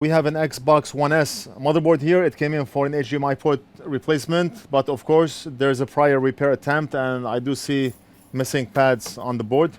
We have an Xbox One S motherboard here. It came in for an HDMI port replacement, but of course there's a prior repair attempt and I do see missing pads on the board.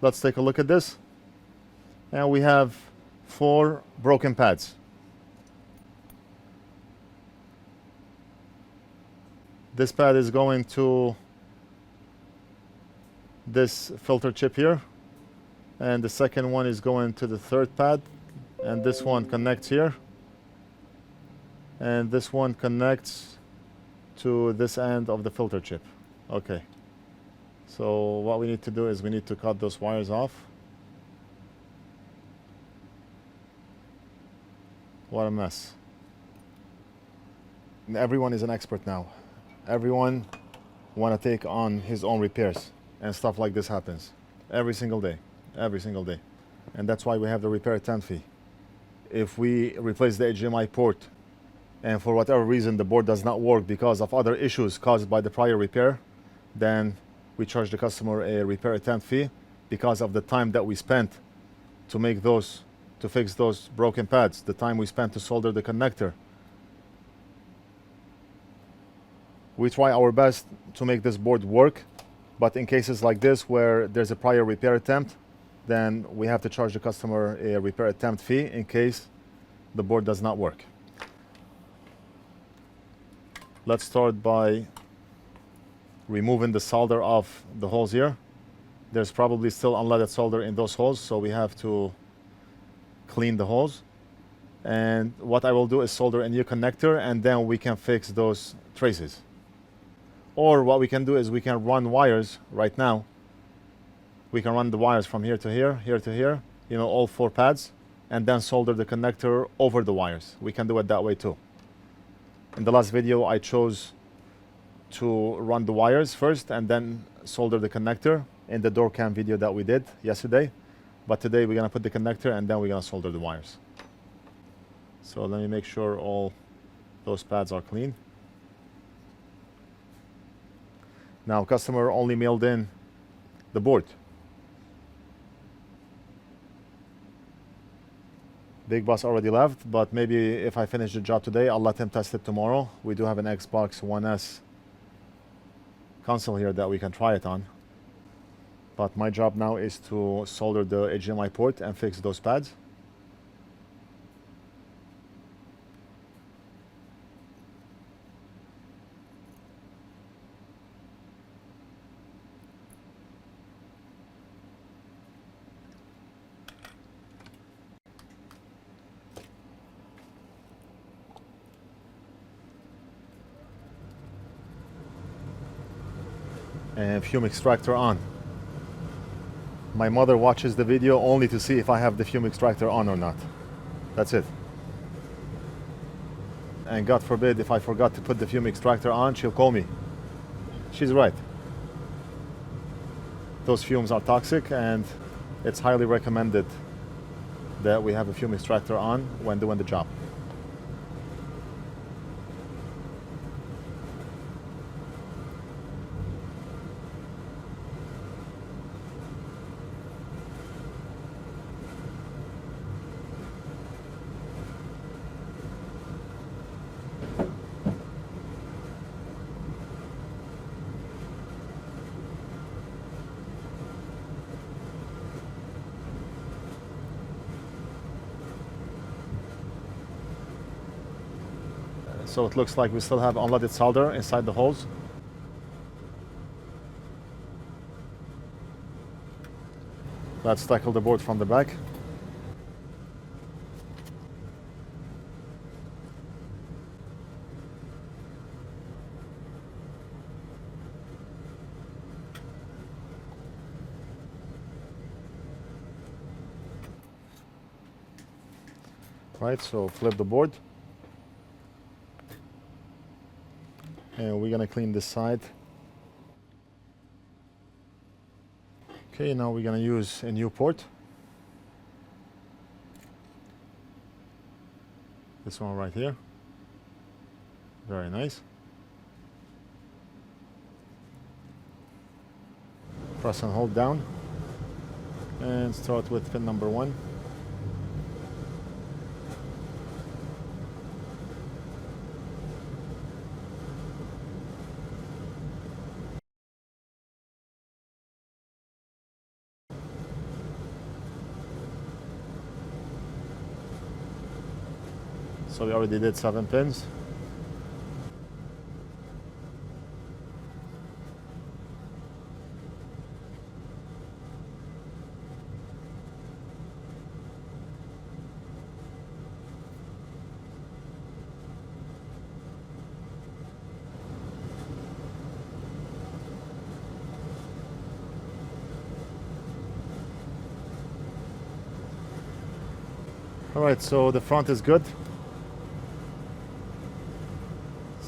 Let's take a look at this. And we have 4 broken pads. This pad is going to this filter chip here, and the second one is going to the third pad, and this one connects here, and this one connects to this end of the filter chip. Okay, so what we need to do is we need to cut those wires off. What a mess. And everyone is an expert now. Everyone want to take on his own repairs, and stuff like this happens every single day, and that's why we have the repair attempt fee. If we replace the HDMI port and for whatever reason the board does not work because of other issues caused by the prior repair, then we charge the customer a repair attempt fee because of the time that we spent to make those, to fix those broken pads, the time we spent to solder the connector. We try our best to make this board work, but in cases like this where there's a prior repair attempt, then we have to charge the customer a repair attempt fee in case the board does not work. Let's start by removing the solder off the holes here. There's probably still unleaded solder in those holes, so we have to clean the holes. And what I will do is solder a new connector, and then we can fix those traces. Or what we can do is we can run wires right now. We can run the wires from here to here, here to here, you know, all 4 pads, and then solder the connector over the wires. We can do it that way too. In the last video, I chose to run the wires first and then solder the connector in the door cam video that we did yesterday. But today we're gonna put the connector and then we're gonna solder the wires. So let me make sure all those pads are clean. Now, customer only mailed in the board. Big Boss already left, but maybe if I finish the job today, I'll let him test it tomorrow. We do have an Xbox One S console here that we can try it on. But my job now is to solder the HDMI port and fix those pads. And fume extractor on. My mother watches the video only to see if I have the fume extractor on or not. That's it. And God forbid if I forgot to put the fume extractor on, she'll call me. She's right. Those fumes are toxic, and it's highly recommended that we have a fume extractor on when doing the job. So it looks like we still have unleaded solder inside the holes. Let's tackle the board from the back. Right, so flip the board. And we're gonna clean this side. Okay, now we're gonna use a new port. This one right here. Very nice. Press and hold down. And start with pin number 1. So we already did 7 pins. All right, so the front is good.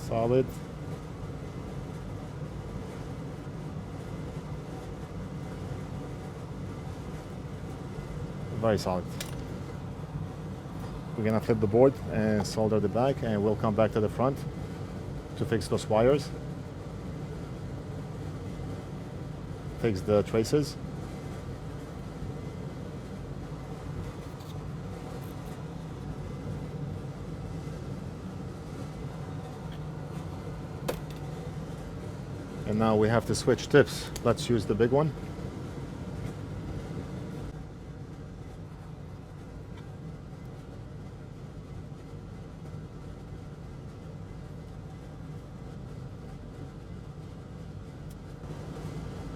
Solid. Very solid. We're gonna flip the board and solder the back, and we'll come back to the front to fix those wires. Fix the traces. And now we have to switch tips. Let's use the big one.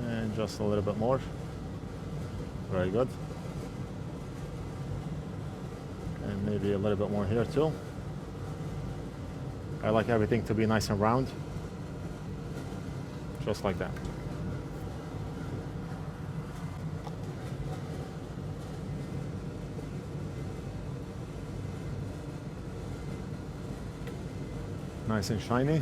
And just a little bit more. Very good. And maybe a little bit more here too. I like everything to be nice and round. Just like that. Nice and shiny.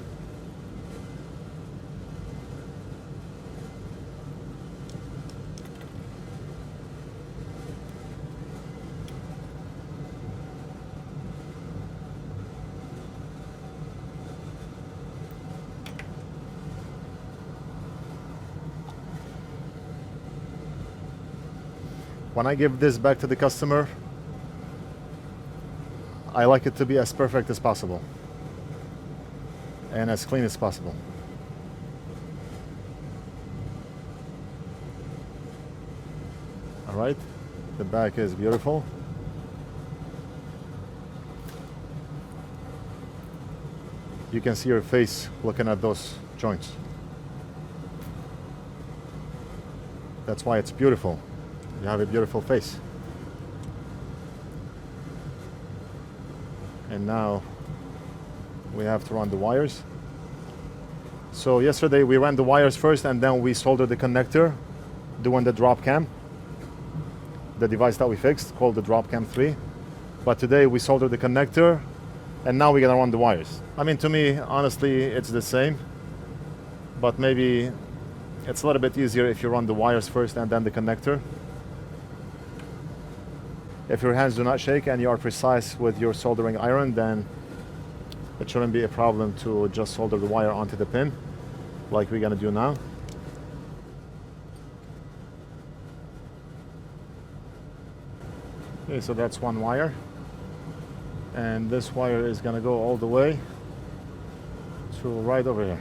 When I give this back to the customer, I like it to be as perfect as possible and as clean as possible. All right, the back is beautiful. You can see your face looking at those joints. That's why it's beautiful. You have a beautiful face. And now we have to run the wires. So yesterday we ran the wires first and then we soldered the connector doing the drop cam, the device that we fixed called the drop cam 3. But today we soldered the connector and now we're gonna run the wires. I mean, to me, honestly, it's the same, but maybe it's a little bit easier if you run the wires first and then the connector. If your hands do not shake and you are precise with your soldering iron, then it shouldn't be a problem to just solder the wire onto the pin like we're gonna do now. Okay, so that's one wire. And this wire is gonna go all the way to right over here.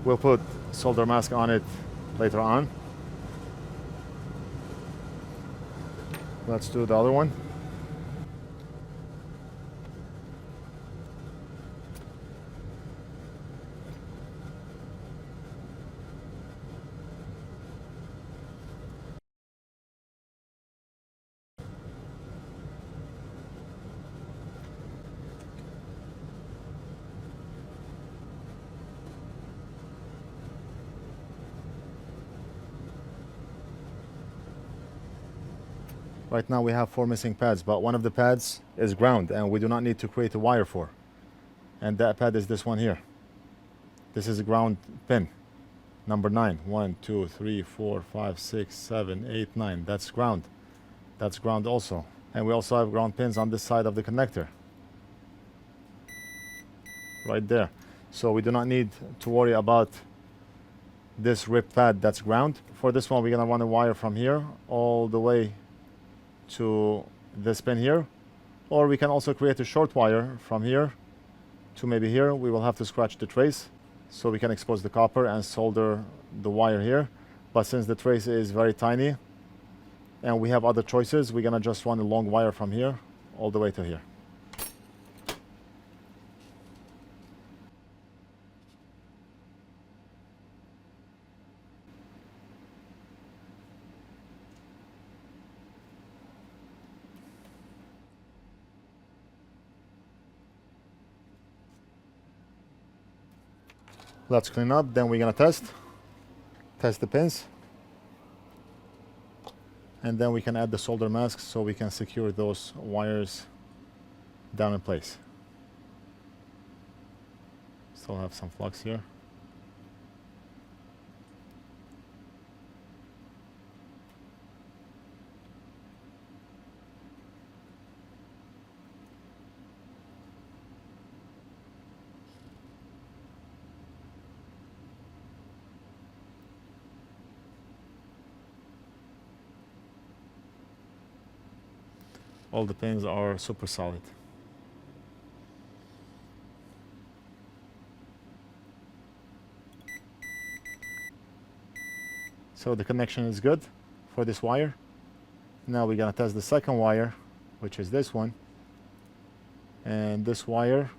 We'll put solder mask on it later on. Let's do the other one. Right now we have 4 missing pads, but one of the pads is ground and we do not need to create a wire for. And that pad is this one here. This is a ground pin, number 9. 1, 2, 3, 4, 5, 6, 7, 8, 9. That's ground. That's ground also. And we also have ground pins on this side of the connector. Right there. So we do not need to worry about this rip pad that's ground. For this one, we're gonna run a wire from here all the way to this pin here, or we can also create a short wire from here to maybe here. We will have to scratch the trace so we can expose the copper and solder the wire here. But since the trace is very tiny and we have other choices, we're gonna just run a long wire from here all the way to here. Let's clean up, then we're gonna test the pins, and then we can add the solder mask so we can secure those wires down in place. Still have some flux here. All the pins are super solid. So the connection is good for this wire. Now we're gonna test the second wire, which is this one. And this wire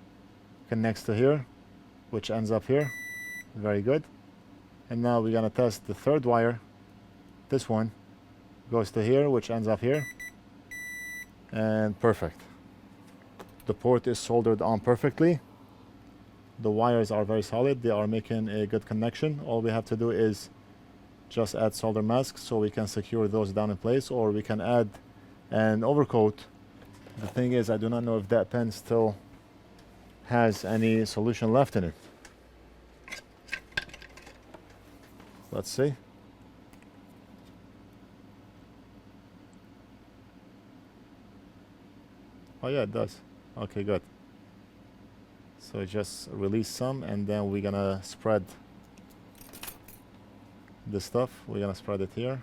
connects to here, which ends up here. Very good. And now we're gonna test the third wire. This one goes to here, which ends up here. And perfect. The port is soldered on perfectly. The wires are very solid. They are making a good connection. All we have to do is just add solder masks so we can secure those down in place, or we can add an overcoat. The thing is, I do not know if that pen still has any solution left in it. Let's see. Oh yeah, it does. Okay, good. So just release some, and then we're gonna spread this stuff. We're gonna spread it here.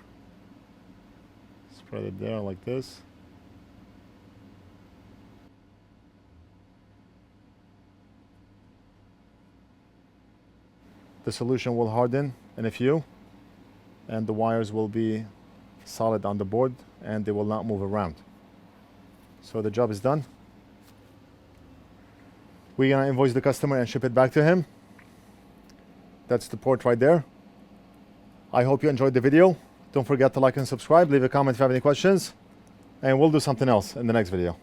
Spread it there like this. The solution will harden in a few, and the wires will be solid on the board, and they will not move around. So the job is done. We're gonna invoice the customer and ship it back to him. That's the port right there. I hope you enjoyed the video. Don't forget to like and subscribe. Leave a comment if you have any questions, and we'll do something else in the next video.